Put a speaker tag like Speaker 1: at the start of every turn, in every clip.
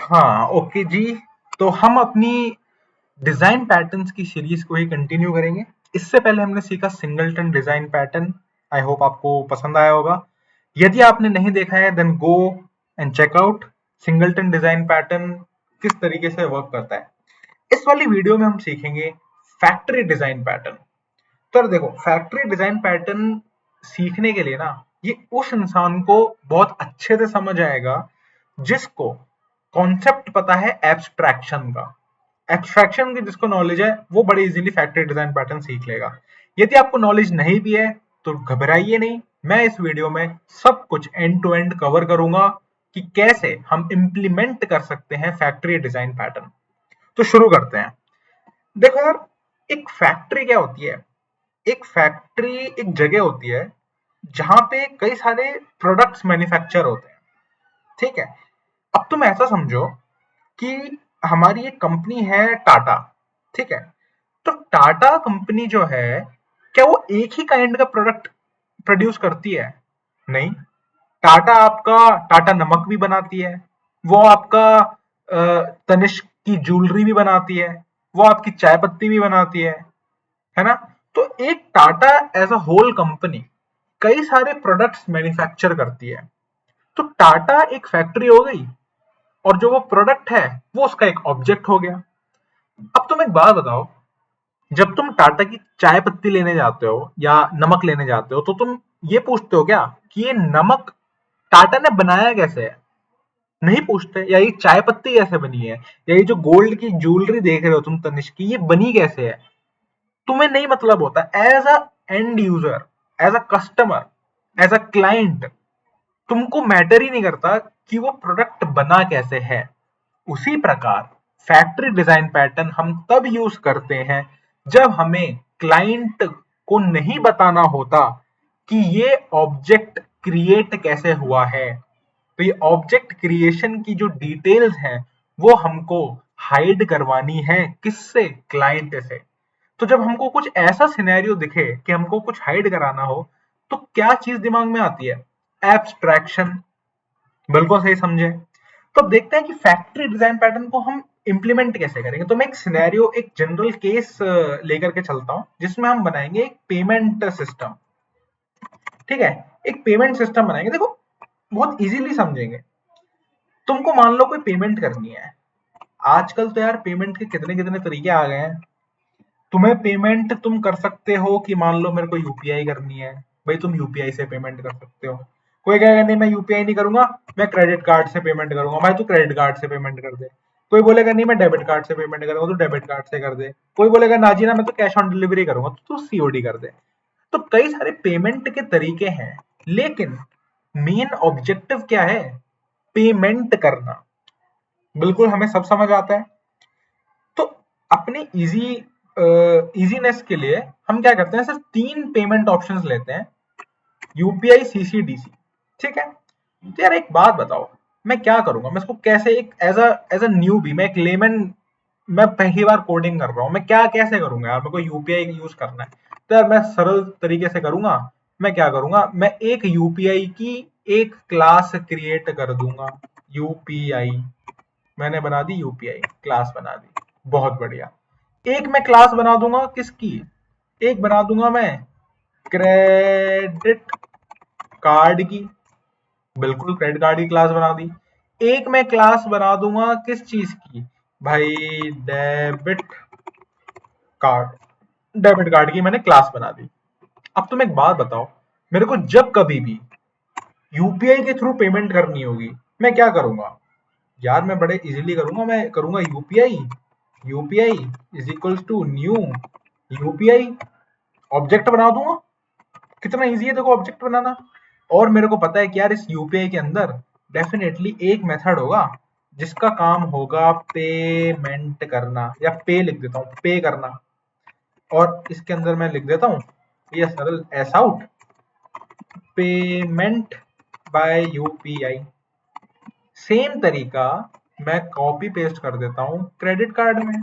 Speaker 1: हाँ, ओके जी। तो हम अपनी डिजाइन पैटर्न्स की सीरीज को ही कंटिन्यू करेंगे। इससे पहले हमने सीखा singleton design pattern. I hope आपको पसंद आया होगा। यदि आपने नहीं देखा है then go and check out singleton design pattern किस तरीके से वर्क करता है। इस वाली वीडियो में हम सीखेंगे फैक्ट्री डिजाइन पैटर्न। तो देखो, फैक्ट्री डिजाइन पैटर्न सीखने के लिए ना, ये उस इंसान को बहुत अच्छे से समझ आएगा जिसको कॉन्सेप्ट पता है एब्स्ट्रैक्शन का। एब्स्ट्रैक्शन की जिसको नॉलेज है वो बड़े इजीली फैक्ट्री डिजाइन पैटर्न सीख लेगा। यदि आपको नॉलेज नहीं भी है तो घबराइए नहीं, मैं इस वीडियो में सब कुछ एंड टू एंड कवर करूंगा कि कैसे हम इंप्लीमेंट कर सकते हैं फैक्ट्री डिजाइन पैटर्न। तो शुरू करते हैं। देखो यार, एक फैक्ट्री क्या होती है? एक फैक्ट्री एक जगह होती है जहां पे कई सारे प्रोडक्ट्स मैन्युफैक्चर होते हैं। ठीक है, अब तुम ऐसा समझो कि हमारी एक कंपनी है टाटा। ठीक है, तो टाटा कंपनी जो है, क्या वो एक ही काइंड का प्रोडक्ट प्रोड्यूस करती है? नहीं। टाटा आपका टाटा नमक भी बनाती है, वो आपका तनिष्क की ज्वेलरी भी बनाती है, वो आपकी चाय पत्ती भी बनाती है ना? तो एक Tata as a whole company कई सारे प्रोडक्ट्स मैन्युफैक्चर करती है। तो टाटा एक फैक्ट्री हो गई और जो वो प्रोडक्ट है वो उसका एक ऑब्जेक्ट हो गया। अब तुम एक बात बताओ, जब तुम टाटा की चाय पत्ती लेने जाते हो या नमक लेने जाते हो तो तुम ये पूछते हो क्या कि ये नमक टाटा ने बनाया कैसे है? नहीं पूछते। या ये चाय पत्ती कैसे बनी है, या ये जो गोल्ड की ज्वेलरी देख रहे हो तुम तनिष्क की, ये बनी कैसे है? तुम्हें नहीं मतलब होता। As a end user, as a customer, as a client, तुमको मैटर ही नहीं करता कि वो प्रोडक्ट बना कैसे है। उसी प्रकार फैक्ट्री डिजाइन पैटर्न हम तब यूज करते हैं जब हमें क्लाइंट को नहीं बताना होता कि ये ऑब्जेक्ट क्रिएट कैसे हुआ है। तो ये ऑब्जेक्ट क्रिएशन की जो डिटेल्स हैं वो हमको हाइड करवानी है किससे? क्लाइंट से। तो जब हमको कुछ ऐसा सिनेरियो दिखे कि हमको कुछ हाइड कराना हो तो क्या चीज दिमाग में आती है? एब्स्ट्रैक्शन। बिल्कुल सही समझे। तो अब देखते हैं कि फैक्ट्री डिजाइन पैटर्न को हम इंप्लीमेंट कैसे करेंगे। तो मैं एक सिनेरियो, एक जनरल केस लेकर के चलता हूं जिसमें हम बनाएंगे एक पेमेंट सिस्टम। ठीक है, एक पेमेंट सिस्टम बनाएंगे। देखो, बहुत इजीली समझेंगे। तुमको मान लो कोई पेमेंट करनी है। आजकल तो यार पेमेंट के कितने कितने तरीके आ गए हैं। तुम्हें पेमेंट तुम कर सकते हो कि मान लो मेरे को यूपीआई करनी है, भाई तुम यूपीआई से पेमेंट कर सकते हो। कोई कहेगा नहीं मैं यूपीआई नहीं करूंगा, मैं क्रेडिट कार्ड से पेमेंट करूंगा, भाई तू क्रेडिट कार्ड से पेमेंट कर दे। कोई बोलेगा नहीं मैं डेबिट कार्ड से पेमेंट करूंगा, तो डेबिट कार्ड से कर दे। कोई बोलेगा ना जी ना मैं तो कैश ऑन डिलीवरी करूंगा, तो तू सीओडी कर दे। तो कई सारे पेमेंट के तरीके हैं, लेकिन मेन ऑब्जेक्टिव क्या है? पेमेंट करना। बिल्कुल हमें सब समझ आता है। तो अपने इजीनेस के लिए हम क्या करते हैं, सिर्फ 3 पेमेंट ऑप्शंस लेते हैं, यूपीआई, सीसीडीसी। ठीक है, तो यार एक बात बताओ, मैं क्या करूंगा? मैं इसको कैसे एक एज अ न्यूबी, मैं एक लेमन, मैं पहली बार कोडिंग कर रहा हूँ, मैं क्या कैसे करूंगा यार? मेरे को यूपीआई यूज करना है। तो यार मैं सरल तरीके से करूंगा। मैं क्या करूंगा, मैं एक यूपीआई की एक क्लास क्रिएट कर दूंगा। यूपीआई मैंने बना दी, यूपीआई क्लास बना दी, बहुत बढ़िया। एक मैं क्लास बना दूंगा किसकी? एक बना दूंगा मैं क्रेडिट कार्ड की। बिल्कुल क्रेडिट कार्ड की क्लास बना दी। एक मैं क्लास बना दूंगा किस चीज की? भाई डेबिट कार्ड। डेबिट कार्ड की मैंने क्लास बना दी। अब तुम एक बात बताओ, मेरे को जब कभी भी यूपीआई के थ्रू पेमेंट करनी होगी, मैं क्या करूंगा? यार मैं बड़े इजीली करूंगा, मैं करूंगा UPI, UPI is equals to new UPI, object बना दूंगा। कितना इजी है देखो ऑब्जेक्ट बनाना। और मेरे को पता है कि यार इस यूपीआई के अंदर डेफिनेटली एक मेथड होगा जिसका काम होगा पेमेंट करना, या पे लिख देता हूँ, पे करना। और इसके अंदर मैं लिख देता हूँ ये सरल S out, payment by UPI. Same तरीका मैं कॉपी पेस्ट कर देता हूँ क्रेडिट कार्ड में।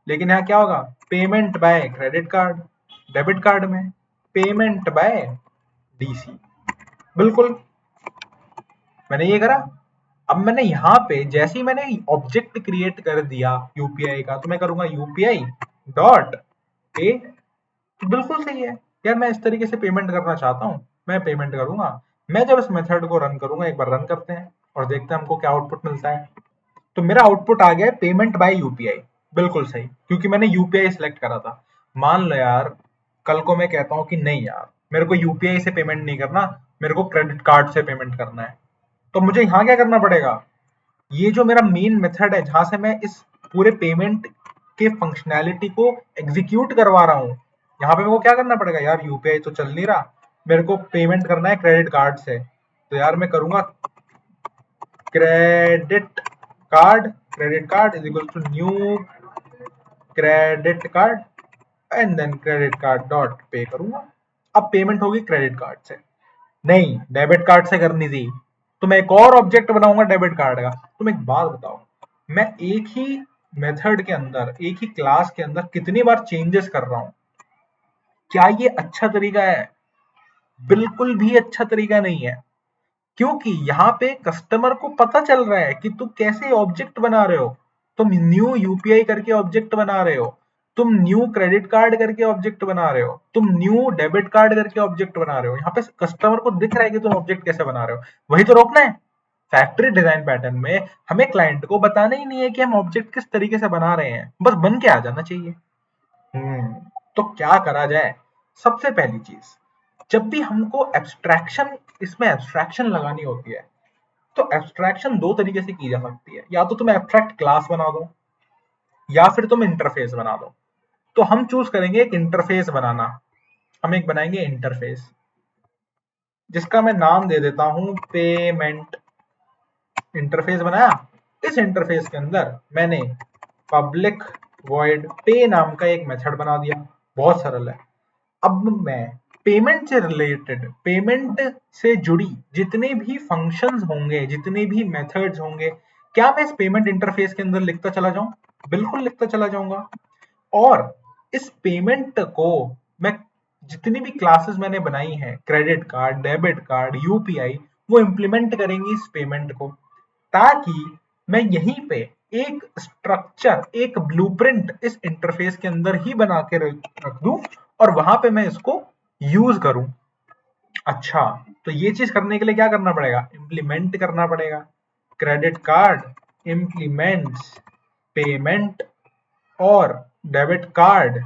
Speaker 1: लेकिन यहाँ क्या होगा? Payment by credit card. Debit card में पेमेंट बाय डीसी। बिल्कुल मैंने ये करा। अब मैंने यहाँ पे जैसे ही मैंने ऑब्जेक्ट क्रिएट कर दिया यूपीआई का, तो मैं करूंगा यूपीआई डॉट पे। तो बिल्कुल सही है यार, मैं इस तरीके से पेमेंट करना चाहता हूँ, मैं पेमेंट करूंगा। मैं जब इस मेथड को रन करूंगा, एक बार रन करते हैं और देखते हैं हमको क्या आउटपुट मिलता है। तो मेरा आउटपुट आ गया पेमेंट बाय यूपीआई। बिल्कुल सही, क्योंकि मैंने यूपीआई सिलेक्ट करा था। मान लो यार कल को मैं कहता हूँ कि नहीं यार, मेरे को यूपीआई से पेमेंट नहीं करना, मेरे को क्रेडिट कार्ड से पेमेंट करना है, तो मुझे यहाँ क्या करना पड़ेगा? ये जो मेरा मेन मेथड है जहां से मैं इस पूरे पेमेंट के फंक्शनैलिटी को एग्जीक्यूट करवा रहा हूँ, यहाँ पे मेरे को क्या करना पड़ेगा? यार यूपीआई तो चल नहीं रहा, मेरे को पेमेंट करना है क्रेडिट कार्ड से। तो यार मैं करूंगा credit credit card is equal to new credit card and then credit card dot pay करूंगा। अब पेमेंट होगी क्रेडिट कार्ड से, नहीं डेबिट कार्ड से करनी थी, तो मैं एक और ऑब्जेक्ट बनाऊंगा डेबिट कार्ड का। तुम एक बात बताओ, मैं एक ही मेथड के अंदर, एक ही क्लास के अंदर कितनी बार चेंजेस कर रहा हूं? क्या ये अच्छा तरीका है? बिल्कुल भी अच्छा तरीका नहीं है, क्योंकि यहाँ पे कस्टमर को पता चल रहा है कि तुम कैसे ऑब्जेक्ट बना रहे हो। तुम न्यू यूपीआई करके ऑब्जेक्ट बना रहे हो, तुम न्यू क्रेडिट कार्ड करके ऑब्जेक्ट बना रहे हो, तुम न्यू डेबिट कार्ड करके ऑब्जेक्ट बना रहे हो। यहाँ पे कस्टमर को दिख रहा है कि तुम ऑब्जेक्ट कैसे बना रहे हो, वही तो रोकना है। फैक्ट्री डिजाइन पैटर्न में हमें क्लाइंट को बताना ही नहीं है कि हम ऑब्जेक्ट किस तरीके से बना रहे हैं, बस बन के आ जाना चाहिए। हम्म, तो क्या करा जाए? सबसे पहली चीज, जब भी हमको एब्स्ट्रैक्शन, इसमें एब्स्ट्रैक्शन लगानी होती है, तो एब्स्ट्रैक्शन दो तरीके से की जा सकती है। या तो तुम एब्स्ट्रैक्ट क्लास बना दो, या फिर तुम इंटरफेस बना दो। तो हम चूज करेंगे एक इंटरफेस बनाना। हम एक बनाएंगे इंटरफेस, जिसका मैं नाम दे देता हूं पेमेंट। इंटरफेस बनाया, इस इंटरफेस के अंदर मैंने पब्लिक वॉइड पे नाम का एक मेथड बना दिया। बहुत सरल है। अब मैं पेमेंट से रिलेटेड, पेमेंट से जुड़ी जितने भी फंक्शंस होंगे, जितने भी मेथड्स होंगे, क्या मैं इस पेमेंट इंटरफेस के अंदर लिखता चला जाऊं? बिल्कुल लिखता चला जाऊंगा। और इस पेमेंट को मैं, जितनी भी क्लासेस मैंने बनाई हैं, credit card, debit card, UPI, वो इंप्लीमेंट करेंगी इस पेमेंट को, ताकि मैं यहीं पे एक स्ट्रक्चर, एक ब्लूप्रिंट इस इंटरफेस के अंदर ही बना के रख दूं और वहां पे मैं इसको यूज करूं। अच्छा, तो ये चीज करने के लिए क्या करना पड़ेगा? इम्प्लीमेंट करना पड़ेगा। क्रेडिट कार्ड इम्प्लीमेंट्स पेमेंट, और debit card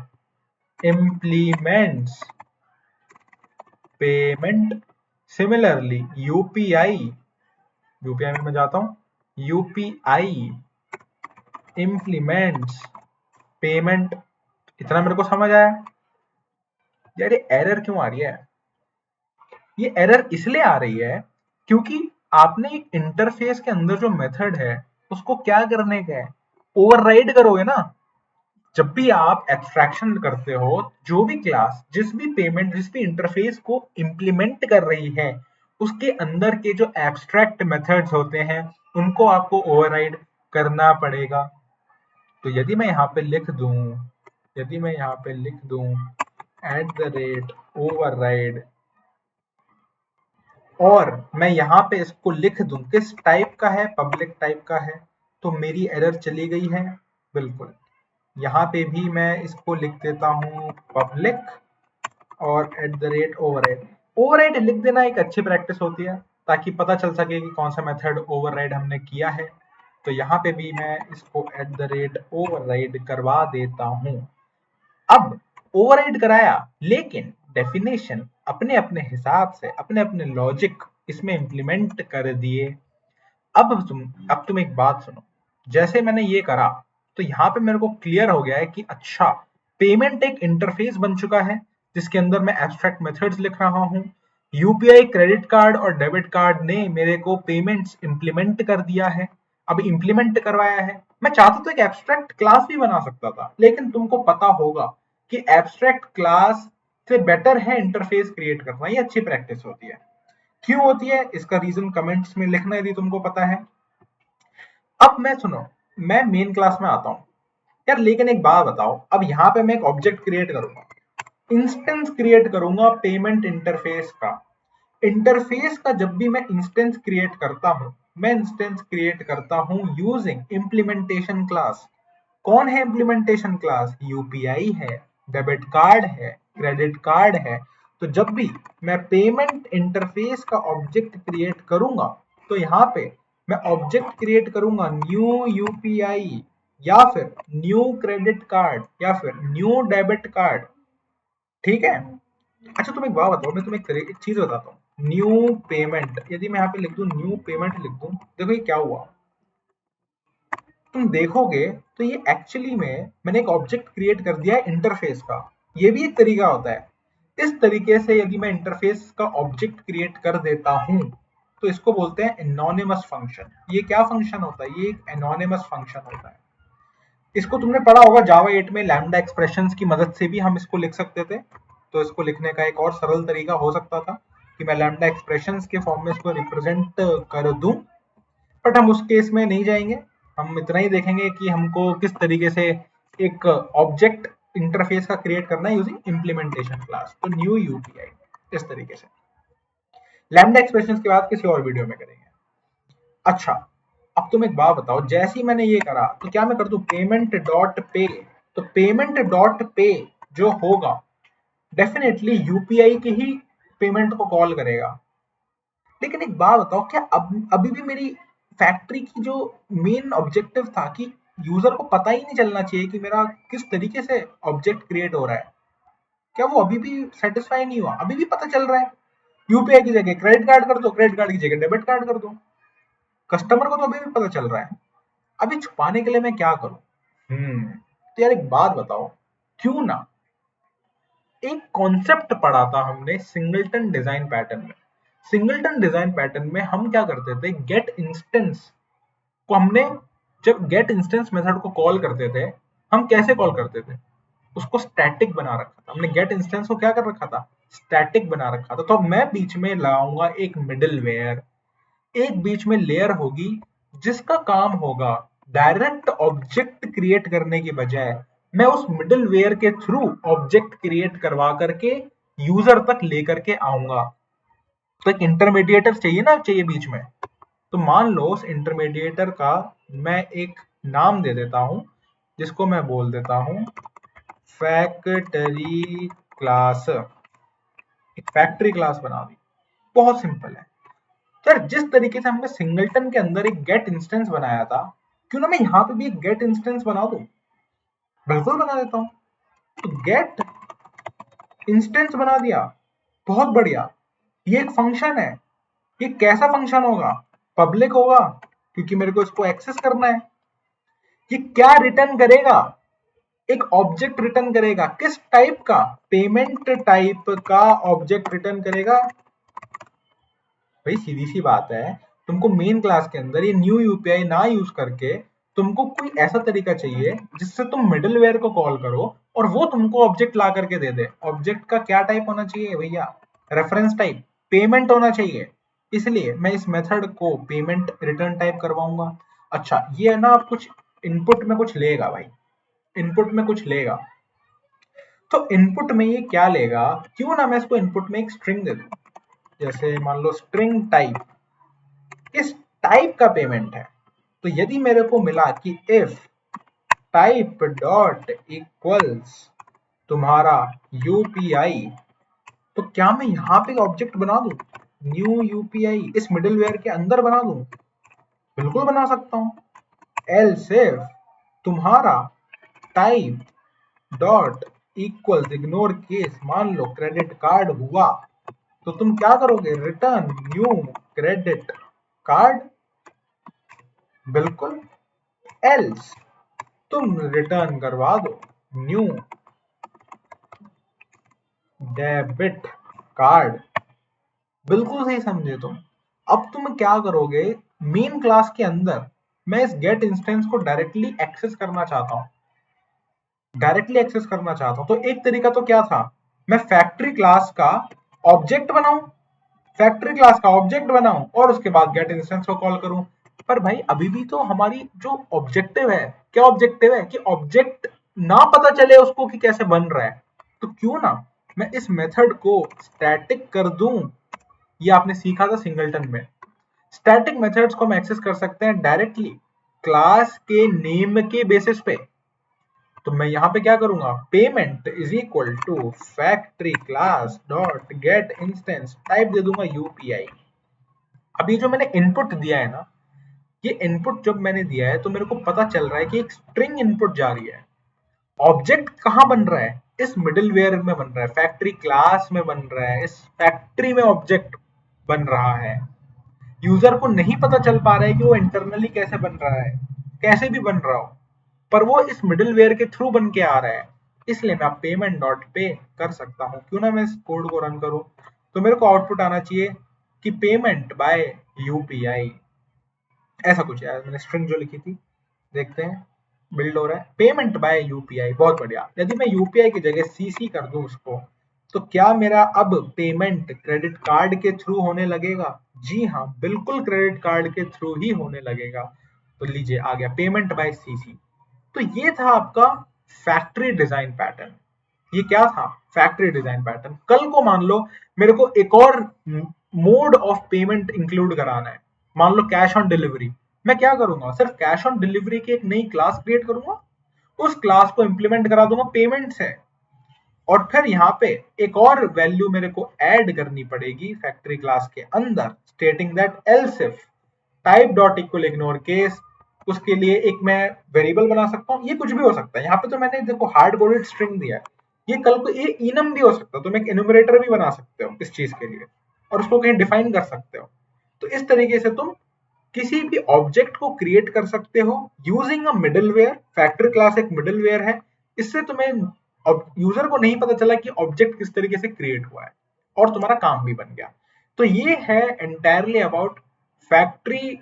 Speaker 1: implements payment. Similarly UPI, UPI में मैं जाता हूं, यूपीआई इम्प्लीमेंट्स पेमेंट। इतना मेरे को समझ आया। यार ये एरर क्यों आ रही है? ये एरर इसलिए आ रही है क्योंकि आपने इंटरफेस के अंदर जो मेथड है उसको क्या करने का है? ओवरराइड करोगे ना। जब भी आप एब्स्ट्रैक्शन करते हो, जो भी क्लास, जिस भी पेमेंट, जिस भी इंटरफेस को इंप्लीमेंट कर रही है, उसके अंदर के जो एब्स्ट्रैक्ट मेथड्स होते हैं उनको आपको ओवरराइड करना पड़ेगा। तो यदि मैं यहाँ पे लिख दूं, यदि मैं यहाँ पे लिख दूं @override, और मैं यहाँ पे इसको लिख दूं किस टाइप का है, पब्लिक टाइप का है, तो मेरी एरर चली गई है। बिल्कुल, यहाँ पे भी मैं इसको लिख देता हूँ पब्लिक और @override। ओवरराइड लिख देना एक अच्छी प्रैक्टिस होती है, ताकि पता चल सके कि कौन सा मेथड ओवरराइड हमने किया है। तो यहाँ पे भी मैं इसको @override करवा देता हूँ। अब ओवरराइड कराया, लेकिन डेफिनेशन अपने अपने हिसाब से, अपने अपने लॉजिक इसमें इंप्लीमेंट कर दिए। अब तुम एक बात सुनो, जैसे मैंने ये करा तो यहाँ पे मेरे को क्लियर हो गया है कि अच्छा, पेमेंट एक इंटरफेस बन चुका है जिसके अंदर मैं एब्स्ट्रैक्ट मेथड्स लिख रहा हूँ। यूपीआई, क्रेडिट कार्ड और डेबिट कार्ड ने मेरे को पेमेंट्स इंप्लीमेंट कर दिया है। अब इंप्लीमेंट करवाया है, मैं चाहता तो एक एब्स्ट्रैक्ट क्लास भी बना सकता था, लेकिन तुमको पता होगा कि एब्स्ट्रैक्ट क्लास से बेटर है इंटरफेस क्रिएट करना। ये अच्छी प्रैक्टिस होती है। क्यों होती है इसका रीजन कमेंट्स में लिखना यदि तुमको पता है। अब मैं सुनो, मैं मेन क्लास में आता हूँ यार, लेकिन एक बात बताओ, अब यहाँ पे मैं एक ऑब्जेक्ट क्रिएट करूंगा, इंस्टेंस क्रिएट करूंगा पेमेंट इंटरफेस का। इंटरफेस का जब भी मैं इंस्टेंस क्रिएट करता हूं, मैं इंस्टेंस क्रिएट करता हूं यूजिंग इम्प्लीमेंटेशन क्लास। कौन है इम्प्लीमेंटेशन क्लास? यूपीआई है, डेबिट कार्ड है, क्रेडिट कार्ड है। तो जब भी मैं पेमेंट इंटरफेस का ऑब्जेक्ट क्रिएट करूंगा तो यहाँ पे मैं ऑब्जेक्ट क्रिएट करूंगा न्यू यूपीआई या फिर न्यू क्रेडिट कार्ड या फिर न्यू डेबिट कार्ड। ठीक है। अच्छा तुम एक बात बताओ, मैं तुम्हें एक चीज बताता हूँ। न्यू पेमेंट, यदि मैं यहाँ पे लिख दूं न्यू पेमेंट लिख दूं, देखो ये क्या हुआ। तुम देखोगे तो ये एक्चुअली में मैंने एक ऑब्जेक्ट क्रिएट कर दिया है इंटरफेस का। ये भी एक तरीका होता है। इस तरीके से यदि मैं इंटरफेस का ऑब्जेक्ट क्रिएट कर देता हूं तो इसको बोलते हैं एनोनिमस फंक्शन। ये क्या फंक्शन होता है? ये एक एनोनिमस फंक्शन होता है। इसको तुमने पढ़ा होगा जावा 8 में, लैम्डा एक्सप्रेशंस की मदद से भी हम इसको लिख सकते थे। तो इसको लिखने का एक और सरल तरीका हो सकता था कि मैं लैम्डा एक्सप्रेशंस के फॉर्म में इसको रिप्रेजेंट कर दूं, बट हम उस केस में नहीं जाएंगे। हम इतना ही देखेंगे कि हमको किस तरीके से एक ऑब्जेक्ट इंटरफेस का क्रिएट करना है यूजिंग इम्प्लीमेंटेशन क्लास। तो न्यू यूपीआई इस तरीके से। लैम्डा एक्सप्रेशंस के बाद किसी और वीडियो में करेंगे। अच्छा अब तुम एक बात बताओ, जैसे ही मैंने ये करा तो क्या मैं कर दूं पेमेंट डॉट पे? तो पेमेंट डॉट पे जो होगा डेफिनेटली यूपीआई की ही पेमेंट को कॉल करेगा। लेकिन एक बात बताओ, क्या अभी भी मेरी फैक्ट्री की जो मेन ऑब्जेक्टिव था कि यूजर को पता ही नहीं चलना चाहिए कि मेरा किस तरीके से ऑब्जेक्ट क्रिएट हो रहा है, क्या वो अभी भी सेटिस्फाई नहीं हुआ? अभी भी पता चल रहा है। यूपीआई की जगह क्रेडिट कार्ड कर दो, क्रेडिट कार्ड की जगह डेबिट कार्ड कर दो, कस्टमर को तो अभी भी पता चल रहा है। अभी छुपाने के लिए मैं क्या करूं? तो यार एक बात बताओ, क्यों ना एक कॉन्सेप्ट पढ़ा था हमने सिंगलटन डिजाइन पैटर्न में। सिंगलटन डिजाइन पैटर्न में हम क्या करते थे, गेट इंस्टेंस को हमने जब गेट इंस्टेंस मेथड को कॉल करते थे, हम कैसे कॉल करते थे? उसको स्टैटिक बना रखा था हमने। गेट इंस्टेंस को क्या कर रखा था? स्टैटिक बना रखा था। तो मैं बीच में लगाऊंगा एक मिडिल वेयर, एक बीच में लेयर होगी जिसका काम होगा डायरेक्ट ऑब्जेक्ट क्रिएट करने की बजाय मैं उस मिडिल वेयर के थ्रू ऑब्जेक्ट क्रिएट करवा करके यूजर तक लेकर के आऊंगा। तो एक इंटरमीडिएटर चाहिए ना, चाहिए बीच में। तो मान लो उस इंटरमीडिएटर का मैं एक नाम दे देता हूं, जिसको मैं बोल देता हूं फैक्टरी क्लास। एक फैक्ट्री क्लास बना दी, बहुत सिंपल है। सर जिस तरीके से हमने सिंगलटन के अंदर एक गेट इंस्टेंस बनाया था, क्यों ना मैं यहाँ पे भी एक गेट इंस्टेंस बना दूं? बिल्कुल बना देता हूँ। तो गेट इंस्टेंस बना दिया, बहुत बढ़िया। ये एक फंक्शन है। ये कैसा फंक्शन होगा? पब्लिक होगा, क्योंकि मेरे को इसको एक्सेस करना है। ये क्या रिटर्न करेगा? एक ऑब्जेक्ट रिटर्न करेगा। किस टाइप का? पेमेंट टाइप का ऑब्जेक्ट रिटर्न करेगा। भाई सीधी सी बात है, तुमको मेन क्लास के अंदर ये न्यू यूपीआई ना यूज करके तुमको कोई ऐसा तरीका चाहिए जिससे तुम मिडलवेयर को कॉल करो और वो तुमको ऑब्जेक्ट ला करके दे दे। ऑब्जेक्ट का क्या टाइप होना चाहिए भैया? रेफरेंस टाइप, पेमेंट होना चाहिए। इसलिए मैं इस मेथड को पेमेंट रिटर्न टाइप करवाऊंगा। अच्छा ये है ना, आप कुछ इनपुट में कुछ लेगा भाई, इनपुट में कुछ लेगा। तो इनपुट में ये क्या लेगा? क्यों ना मैं इसको इनपुट में एक स्ट्रिंग दे दूं, जैसे मान लो स्ट्रिंग टाइप। इस टाइप का पेमेंट है। तो यदि मेरे को मिला कि इफ टाइप डॉट इक्वल्स तुम्हारा यूपीआई, तो क्या मैं यहाँ पे ऑब्जेक्ट बना दूं न्यू यूपीआई, इस मिडिलवेयर के अंदर बना दूं? बिल्कुल बना सकता हूं। एल्स इफ तुम्हारा type dot equals, ignore case, मान लो क्रेडिट कार्ड हुआ, तो तुम क्या करोगे? Return new credit card. बिल्कुल। एल्स तुम रिटर्न करवा दो न्यू डेबिट कार्ड। बिल्कुल सही समझे तुम। अब तुम क्या करोगे, मेन क्लास के अंदर मैं इस गेट इंस्टेंस को डायरेक्टली एक्सेस करना चाहता हूं, डायरेक्टली एक्सेस करना चाहता हूं। तो एक तरीका तो क्या था, मैं फैक्ट्री क्लास का ऑब्जेक्ट बनाऊं, फैक्ट्री क्लास का ऑब्जेक्ट बनाऊं और उसके बाद गेट इंस्टेंस को कॉल करूं। पर भाई अभी भी तो हमारी जो ऑब्जेक्टिव है, क्या ऑब्जेक्टिव है कि ऑब्जेक्ट ना पता चले उसको कि कैसे बन रहा है। तो क्यों ना मैं इस मेथड को स्टैटिक कर दूं। ये आपने सीखा था सिंगलटन में। स्टैटिक मेथड्स को हम एक्सेस कर सकते हैं डायरेक्टली क्लास के नेम के बेसिस पे। तो मैं यहाँ पे क्या करूंगा, payment is equal to factory class dot get instance, type दे दूंगा यूपीआई। अब ये जो मैंने इनपुट दिया है ना, ये इनपुट जब मैंने दिया है तो मेरे को पता चल रहा है कि एक स्ट्रिंग इनपुट जा रही है। ऑब्जेक्ट कहाँ बन रहा है, इस मिडिलवेयर में बन रहा है, फैक्ट्री क्लास में बन रहा है, इस फैक्ट्री में ऑब्जेक्ट बन रहा है। यूजर को नहीं पता चल पा रहा है कि वो इंटरनली कैसे बन रहा है, कैसे भी बन रहा हो, पर वो इस मिडिलवेयर के थ्रू बन के आ रहा है। इसलिए मैं पेमेंट डॉट पे कर सकता हूँ। क्यों ना मैं इस कोड को रन करूँ, तो मेरे को आउटपुट आना चाहिए कि पेमेंट बाय यूपीआई, ऐसा कुछ है। मैंने स्ट्रिंग जो लिखी थी, देखते हैं बिल्ड हो रहा है, पेमेंट बाय यूपीआई, बहुत बढ़िया। यदि मैं यूपीआई की जगह सीसी कर दूं उसको, तो क्या मेरा अब पेमेंट क्रेडिट कार्ड के थ्रू होने लगेगा? जी हाँ, बिल्कुल क्रेडिट कार्ड के थ्रू ही होने लगेगा। तो लीजिए आ गया पेमेंट बाय सीसी। तो ये था आपका फैक्ट्री डिजाइन पैटर्न। ये क्या था, फैक्ट्री डिजाइन पैटर्न। कल को मान लो मेरे को एक और मोड ऑफ पेमेंट इंक्लूड कराना है, मान लो कैश ऑन डिलीवरी। मैं क्या करूंगा, सिर्फ कैश ऑन डिलीवरी की एक नई क्लास क्रिएट करूंगा, उस क्लास को इंप्लीमेंट करा दूंगा पेमेंट से, और फिर यहाँ पे एक और वैल्यू मेरे को ऐड करनी पड़ेगी फैक्ट्री क्लास के अंदर, stating that else if type dot equal ignore case. उसके लिए एक मैं वेरिएबल बना सकता हूँ, ये कुछ भी हो सकता है। यहाँ पे तो मैंने देखो हार्ड कोडेड स्ट्रिंग दिया है, ये कल को ये इनम भी हो सकता है, तो मैं एक एनुमरेटर भी बना सकते हो इस चीज के लिए, और उसको कहीं डिफाइन कर सकते हो। तो इस तरीके से तुम किसी भी ऑब्जेक्ट को क्रिएट कर सकते हो using a middleware. Factory class एक मिडलवेयर है, इससे तुम्हें यूजर को नहीं पता चला कि ऑब्जेक्ट किस तरीके से क्रिएट हुआ है, और तुम्हारा काम भी बन गया। तो ये है entirely about factory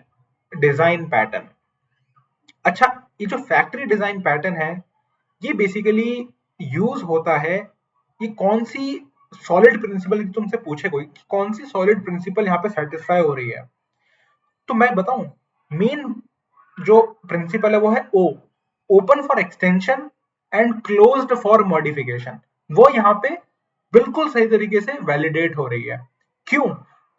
Speaker 1: design pattern. अच्छा, ये जो फैक्ट्री डिजाइन पैटर्न है, ये बेसिकली यूज होता है, ये कौन सी सॉलिड प्रिंसिपल की तुमसे पूछे कोई कि कौन सी सॉलिड प्रिंसिपल यहाँ पे सेटिस्फाई हो रही है, तो मैं बताऊं, मेन जो प्रिंसिपल है वो है ओ, open for extension and closed for modification. वो यहाँ पे बिल्कुल सही तरीके से वैलिडेट हो रही है। क्यों,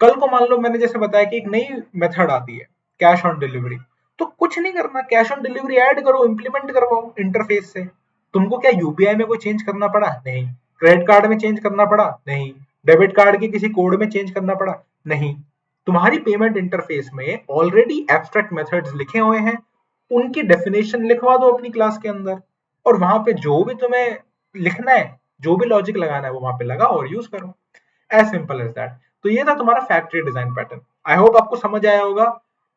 Speaker 1: कल को मान लो मैंने जैसे बताया कि एक नई मेथड आती है कैश ऑन डिलीवरी, तो कुछ नहीं करना, कैश ऑन डिलीवरी ऐड करो, इंप्लीमेंट करवाओ इंटरफेस से। तुमको क्या यूपीआई में कोई चेंज करना पड़ा? नहीं। क्रेडिट कार्ड में चेंज करना पड़ा? नहीं। डेबिट कार्ड के किसी कोड में चेंज करना पड़ा? नहीं। तुम्हारी पेमेंट इंटरफेस में ऑलरेडी एब्स्ट्रैक्ट मेथड्स लिखे हुए हैं, उनकी डेफिनेशन लिखवा दो अपनी क्लास के अंदर, और वहां पे जो भी तुम्हें लिखना है, जो भी लॉजिक लगाना है, वो वहां पे लगाओ और यूज करो। As simple as that. तो ये था तुम्हारा factory design pattern. I hope आपको समझ आया होगा।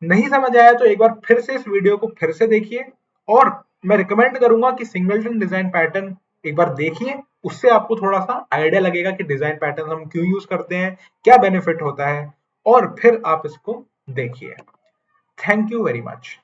Speaker 1: नहीं समझ आया तो एक बार फिर से इस वीडियो को फिर से देखिए, और मैं रिकमेंड करूंगा कि सिंगलटन डिजाइन पैटर्न एक बार देखिए, उससे आपको थोड़ा सा आइडिया लगेगा कि डिजाइन पैटर्न हम क्यों यूज करते हैं, क्या बेनिफिट होता है, और फिर आप इसको देखिए। Thank you very much.